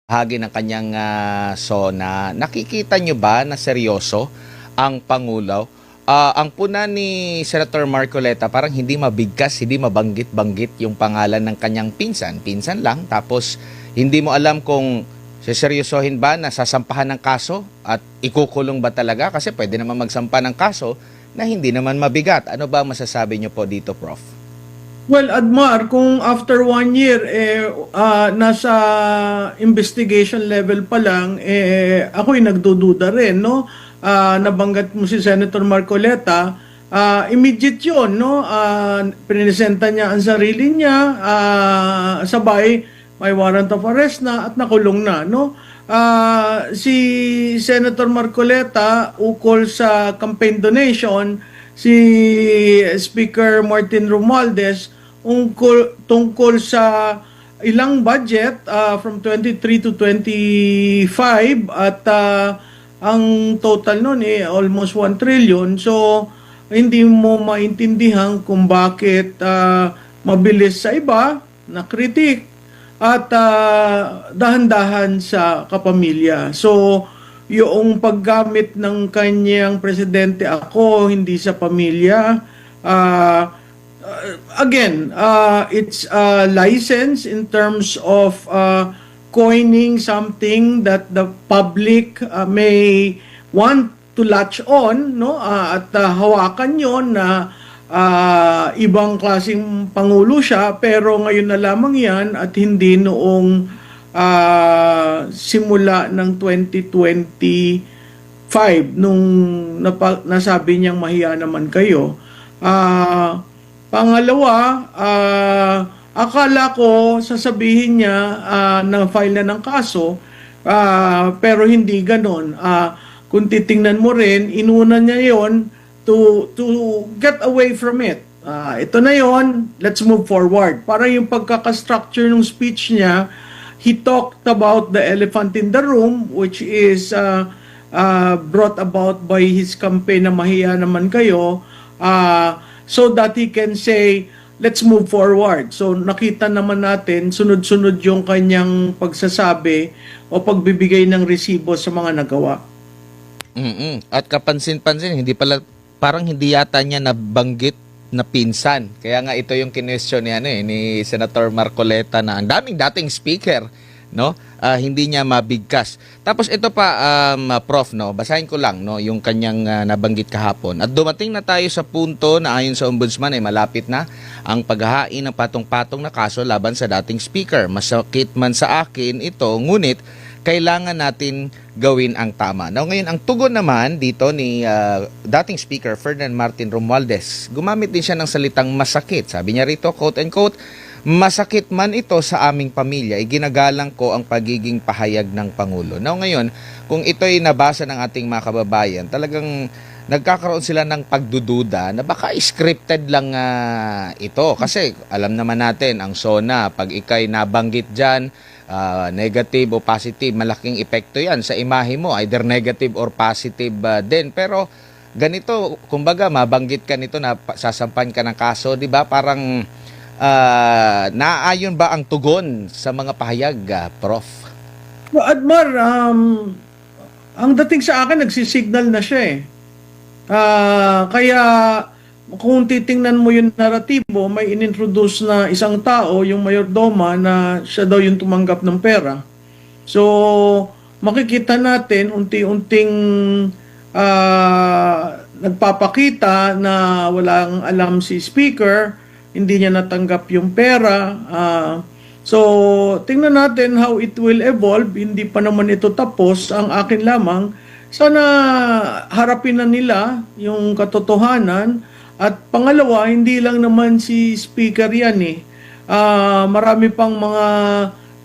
bahagi ng kanyang SONA, nakikita nyo ba na seryoso ang Pangulo? Ang puna ni Senator Marcoleta parang hindi mabigkas, hindi mabanggit-banggit yung pangalan ng kanyang pinsan. Pinsan lang, tapos hindi mo alam kung seseryosohin ba na sasampahan ng kaso at ikukulong ba talaga? Kasi pwede naman magsampa ng kaso na hindi naman mabigat. Ano ba masasabi nyo po dito, Prof? Well, Admar, kung after 1 year, nasa investigation level pa lang, ako'y nagdududa rin, no? Nabanggat mo si Senator Marcoleta, immediate yun, no? Prinesenta niya ang sarili niya, sabay, may warrant of arrest na at nakulong na, no? Si Senator Marcoleta, ukol sa campaign donation, si Speaker Martin Romualdez, tungkol sa ilang budget from 23 to 25 at ang total nun almost 1 trillion. So hindi mo maintindihan kung bakit mabilis sa iba na kritik at dahan-dahan sa kapamilya. So yung paggamit ng kanyang presidente ako hindi sa pamilya, again, it's a license in terms of coining something that the public may want to latch on, no? At hawakan yon na ibang klaseng pangulo siya, pero ngayon na lamang yan at hindi noong simula ng 2025 nung nasabi niyang mahiya naman kayo. Pangalawa, akala ko sasabihin niya na file na ng kaso, pero hindi ganon. Kung titingnan mo rin, inuna niya yon to get away from it. Ito na yon, let's move forward. Para yung pagkaka-structure ng speech niya, he talked about the elephant in the room, which is brought about by his campaign na mahiya naman kayo, so that he can say, let's move forward. So nakita naman natin, sunod-sunod yung kanyang pagsasabi o pagbibigay ng resibo sa mga nagawa. At kapansin-pansin, parang hindi yata niya nabanggit na pinsan. Kaya nga ito yung kinwestiyon ni Senator Marcoleta na ang daming dating speaker, no? Hindi niya mabigkas. Tapos ito pa, Prof, no, basahin ko lang, no, yung kanyang nabanggit kahapon. At dumating na tayo sa punto na ayon sa ombudsman ay malapit na ang paghahain ng patong-patong na kaso laban sa dating speaker. Masakit man sa akin ito, ngunit kailangan natin gawin ang tama. Now, ngayon, ang tugon naman dito ni dating Speaker Ferdinand Martin Romualdez, gumamit din siya ng salitang masakit. Sabi niya rito, quote and quote, masakit man ito sa aming pamilya, iginagalang ko ang pagiging pahayag ng Pangulo. Now, ngayon, kung ito'y nabasa ng ating mga kababayan, talagang nagkakaroon sila ng pagdududa na baka scripted lang ito. Kasi alam naman natin, ang SONA, pag ikay nabanggit dyan, negative o positive, malaking epekto yan sa imahe mo, either negative or positive din. Pero ganito, kumbaga mabanggit ka nito na sasampan ka ng kaso, di ba? Parang naaayon ba ang tugon sa mga pahayag, Prof? Admar, ang dating sa akin, nagsisignal na siya eh. Kaya kung titingnan mo yung naratibo, may inintroduce na isang tao, yung mayordoma, na siya daw yung tumanggap ng pera. So, makikita natin unti-unting nagpapakita na walang alam si speaker, hindi niya natanggap yung pera. So, tingnan natin how it will evolve. Hindi pa naman ito tapos. Ang akin lamang, sana harapin na nila yung katotohanan. At pangalawa, hindi lang naman si speaker yan eh. Marami pang mga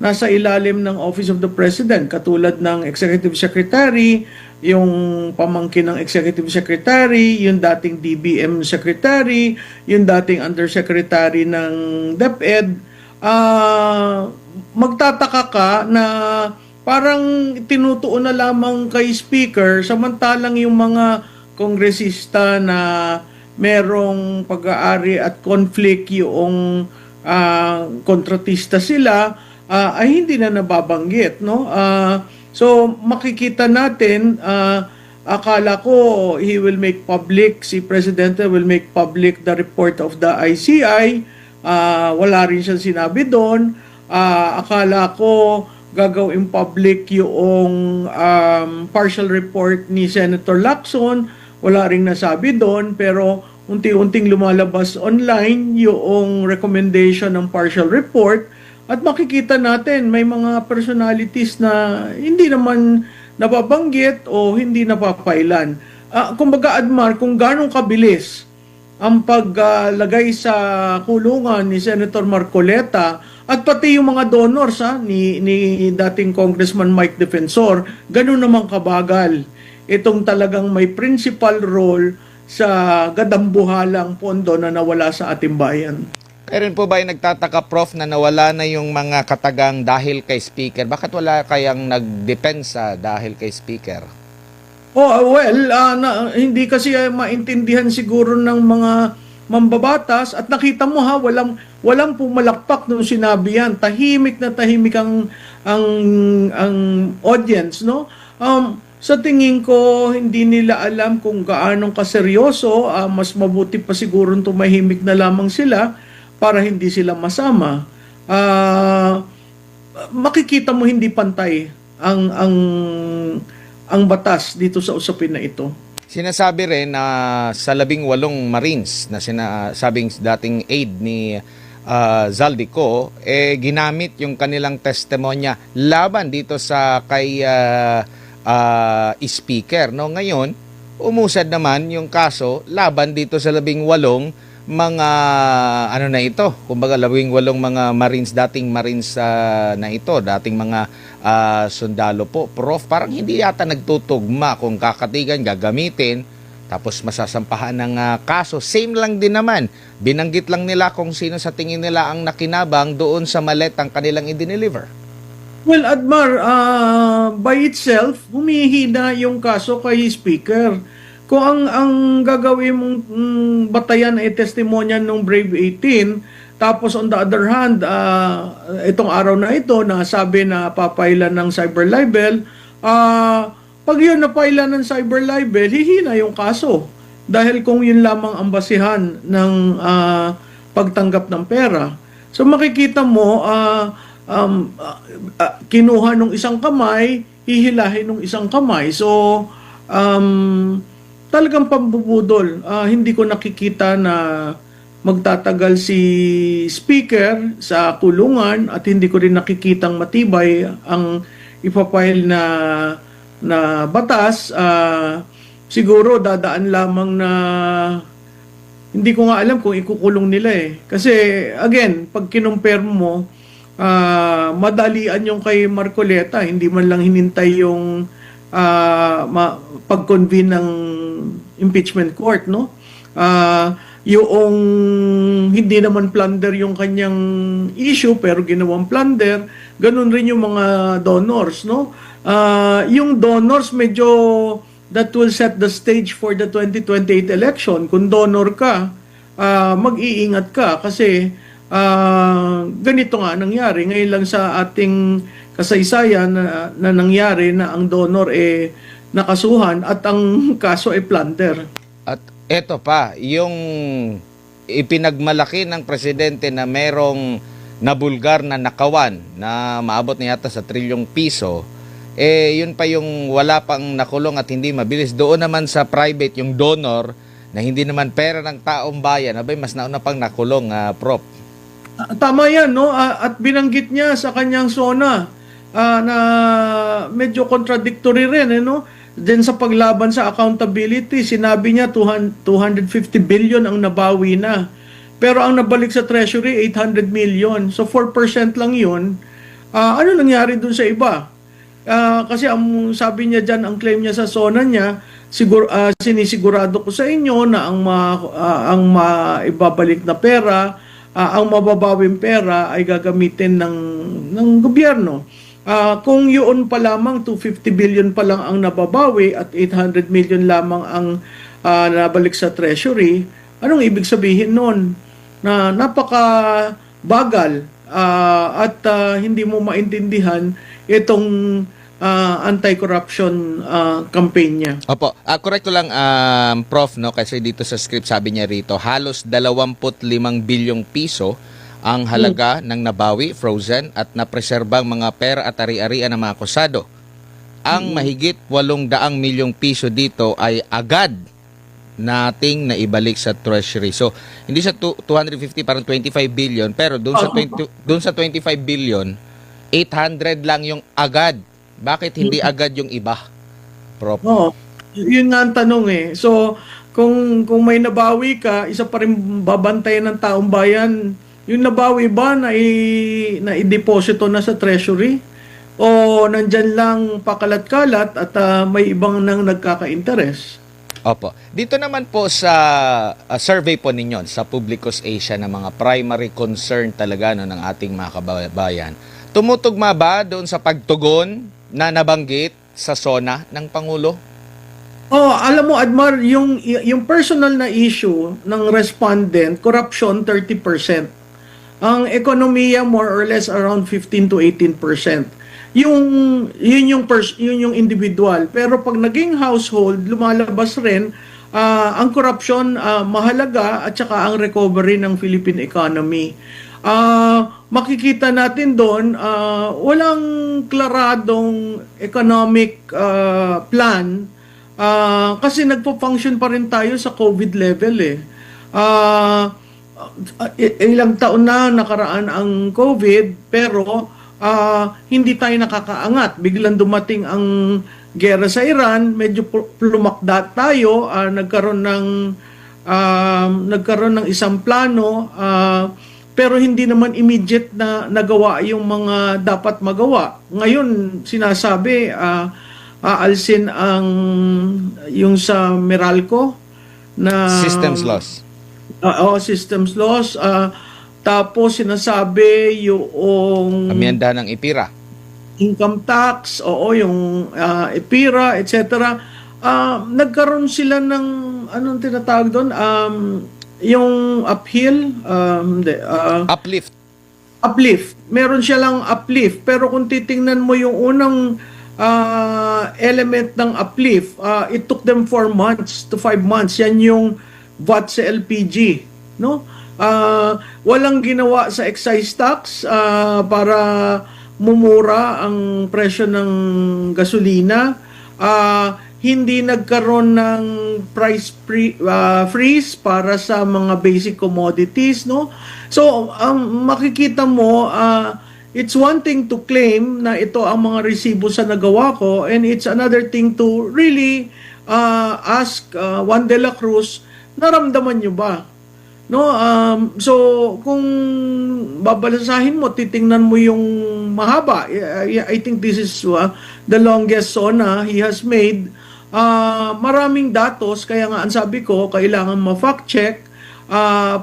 nasa ilalim ng Office of the President, katulad ng Executive Secretary, yung pamangkin ng Executive Secretary, yung dating DBM Secretary, yung dating Undersecretary ng DepEd. Magtataka ka na parang tinutuon na lamang kay speaker, samantalang yung mga kongresista na merong pag-aari at conflict yung kontratista sila, ay hindi na nababanggit, no? So makikita natin, akala ko he will make public, si Presidente will make public the report of the ICI. Wala rin siyang sinabi doon. Akala ko gagawin public yung partial report ni Senator Lacson. Wala ring nasabi doon, pero unti-unting lumalabas online yung recommendation ng partial report, at makikita natin may mga personalities na hindi naman nababanggit o hindi napapailan. Kumbaga, Admar, kung ganong kabilis ang paglagay sa kulungan ni Senator Marcoleta at pati yung mga donors ni dating Congressman Mike Defensor, ganun naman kabagal itong talagang may principal role sa gadambuhalang pondo na nawala sa ating bayan. Meron po ba yung nagtataka, Prof, na nawala na yung mga katagang dahil kay Speaker? Bakit wala kayang nagdepensa dahil kay Speaker? Hindi kasi maintindihan siguro ng mga mambabatas, at nakita mo walang pumalakpak nung sinabi yan. Tahimik na tahimik ang audience, no? Sa tingin ko, hindi nila alam kung gaano kaseryoso. Mas mabuti pa siguro tumahimik na lamang sila para hindi sila masama. Makikita mo hindi pantay ang batas dito sa usapin na ito. Sinasabi rin na sa 18 Marines na sinasabing dating aide ni Zaldico, ginamit yung kanilang testimonya laban dito sa kay Speaker. No? Ngayon, umusad naman yung kaso laban dito sa 18 mga kumbaga 18 mga Marines, dating Marines na ito, dating mga sundalo po. Prof, parang hindi yata nagtutugma kung kakatigan, gagamitin, tapos masasampahan ng kaso. Same lang din naman. Binanggit lang nila kung sino sa tingin nila ang nakinabang doon sa maletang kanilang i-deliver. Well, Admar, by itself, humihina yung kaso kay Speaker. Kung ang gagawin mong batayan ay testimonya ng Brave 18, tapos on the other hand, itong araw na ito, na sabi na papailan ng cyber libel, pag yun napailan ng cyber libel, hihina yung kaso. Dahil kung yun lamang ang basihan ng pagtanggap ng pera. So makikita mo, kinuha nung isang kamay, hihilahin nung isang kamay. So, talagang pambubudol. Hindi ko nakikita na magtatagal si Speaker sa kulungan, at hindi ko rin nakikitang matibay ang ipapile na batas. Siguro dadaan lamang na hindi ko nga alam kung ikukulong nila Kasi again, pag kinumpare mo, madalian yung kay Marcoleta, hindi man lang hinintay yung pag-convene ng impeachment court, no? Yung hindi naman plunder yung kanyang issue pero ginawang plunder, ganun rin yung mga donors, no? Yung donors medyo that will set the stage for the 2028 election. Kung donor ka, mag-iingat ka kasi ganito nga nangyari ngayon lang sa ating kasaysayan na nangyari na ang donor nakasuhan at ang kaso plunder. At eto pa, yung ipinagmalaki ng presidente na merong nabulgar na nakawan na maabot na yata sa trilyong piso, yun pa yung wala pang nakulong at hindi mabilis. Doon naman sa private, yung donor na hindi naman pera ng taong bayan, mas nauna pang nakulong, Prof. Tama yan, no? At binanggit niya sa kanyang SONA na medyo contradictory rin, no? Then sa paglaban sa accountability, sinabi niya 250 billion ang nabawi na. Pero ang nabalik sa Treasury, 800 million. So 4% lang yun. Ano nangyari dun sa iba? Kasi ang sabi niya dyan, ang claim niya sa SONA niya, sinisigurado ko sa inyo na ang maibabalik na pera, ang mababawing pera ay gagamitin ng gobyerno. Kung yun pa lamang, 250 billion pa lang ang nababawi at 800 million lamang ang nabalik sa Treasury, anong ibig sabihin nun? Na napaka-bagal hindi mo maintindihan itong anti-corruption campaign niya. Opo, correct ko lang, Prof, no? Kasi dito sa script sabi niya rito, halos 25 bilyong piso ang halaga ng nabawi, frozen, at napreserbang mga pera at ari-arian ng mga akusado. Ang mahigit 800 milyong piso dito ay agad nating naibalik sa treasury. So, hindi sa 250, parang 25 billion, pero doon sa 25 billion, 800 lang yung agad. Bakit hindi agad yung iba, Prof? Oo. Yun nga ang tanong eh. So, kung may nabawi ka, isa pa rin babantayan ng taong bayan, yung nabawi ba na i-deposito na sa treasury? O nandyan lang pakalat-kalat at may ibang nang nagkaka-interest? Opo. Dito naman po sa survey po ninyo sa Publicus Asia ng mga primary concern talaga no, ng ating mga kababayan, tumutugma ba doon sa pagtugon na nabanggit sa SONA ng Pangulo? Oh, alam mo Admar, yung personal na issue ng respondent, corruption 30%. Ang ekonomiya more or less around 15 to 18%. Yun yung individual. Pero pag naging household, lumalabas rin ang corruption mahalaga at saka ang recovery ng Philippine economy. Makikita natin doon walang klaradong economic plan kasi nagpo-function pa rin tayo sa COVID level eh. Ilang taon na nakaraan ang COVID pero hindi tayo nakakaangat. Biglang dumating ang gera sa Iran, medyo lumakda tayo, nagkaroon ng isang plano, pero hindi naman immediate na nagawa yung mga dapat magawa. Ngayon, sinasabi, aalsin yung sa Meralco na Systems loss. Systems loss. Tapos sinasabi yung Amyenda ng IPIRA. income tax, yung EPIRA, etc. Nagkaroon sila ng anong tinatawag doon? Yung uphill, Uplift. uplift. Meron siya lang uplift. Pero kung titingnan mo yung unang element ng uplift, it took them 4 months to 5 months. Yan yung VAT sa LPG. No? Walang ginawa sa excise tax para mumura ang presyo ng gasolina. Hindi nagkaroon ng price freeze para sa mga basic commodities, no? So, makikita mo, it's one thing to claim na ito ang mga resibo sa nagawa ko, and it's another thing to really ask Juan de la Cruz, naramdaman nyo ba? No, so kung babalasahin mo, titingnan mo yung mahaba. I think this is the longest SONA he has made. Maraming datos, kaya nga ang sabi ko, kailangan ma-fact check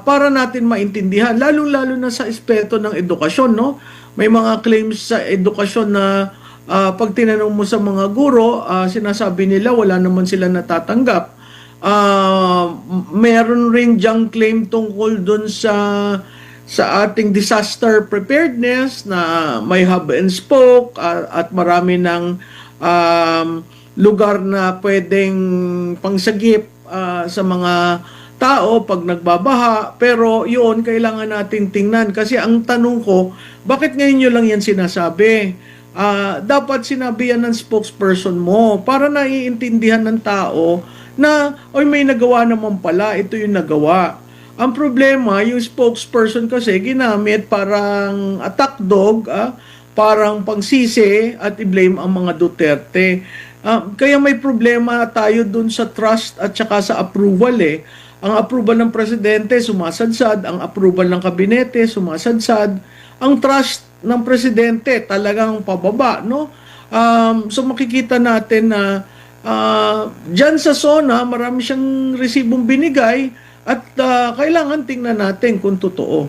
para natin maintindihan, lalo-lalo na sa aspeto ng edukasyon, no? May mga claims sa edukasyon na pag tinanong mo sa mga guro, sinasabi nila wala naman sila natatanggap. Meron rin diyang claim tungkol dun sa ating disaster preparedness na may hub and spoke at marami ng lugar na pwedeng pangsagip sa mga tao pag nagbabaha. Pero yun, kailangan natin tingnan. Kasi ang tanong ko, bakit ngayon nyo lang yan sinasabi? Dapat sinabi yan ng spokesperson mo para naiintindihan ng tao na, may nagawa naman pala, ito yung nagawa. Ang problema, yung spokesperson kasi ginamit parang attack dog, parang pangsisi at i-blame ang mga Duterte. Kaya may problema tayo dun sa trust at saka sa approval eh. Ang approval ng presidente, sumasadsad. Ang approval ng kabinete, sumasadsad. Ang trust ng presidente, talagang pababa, no? So makikita natin na dyan sa SONA, marami siyang resibong binigay at kailangan tingnan natin kung totoo.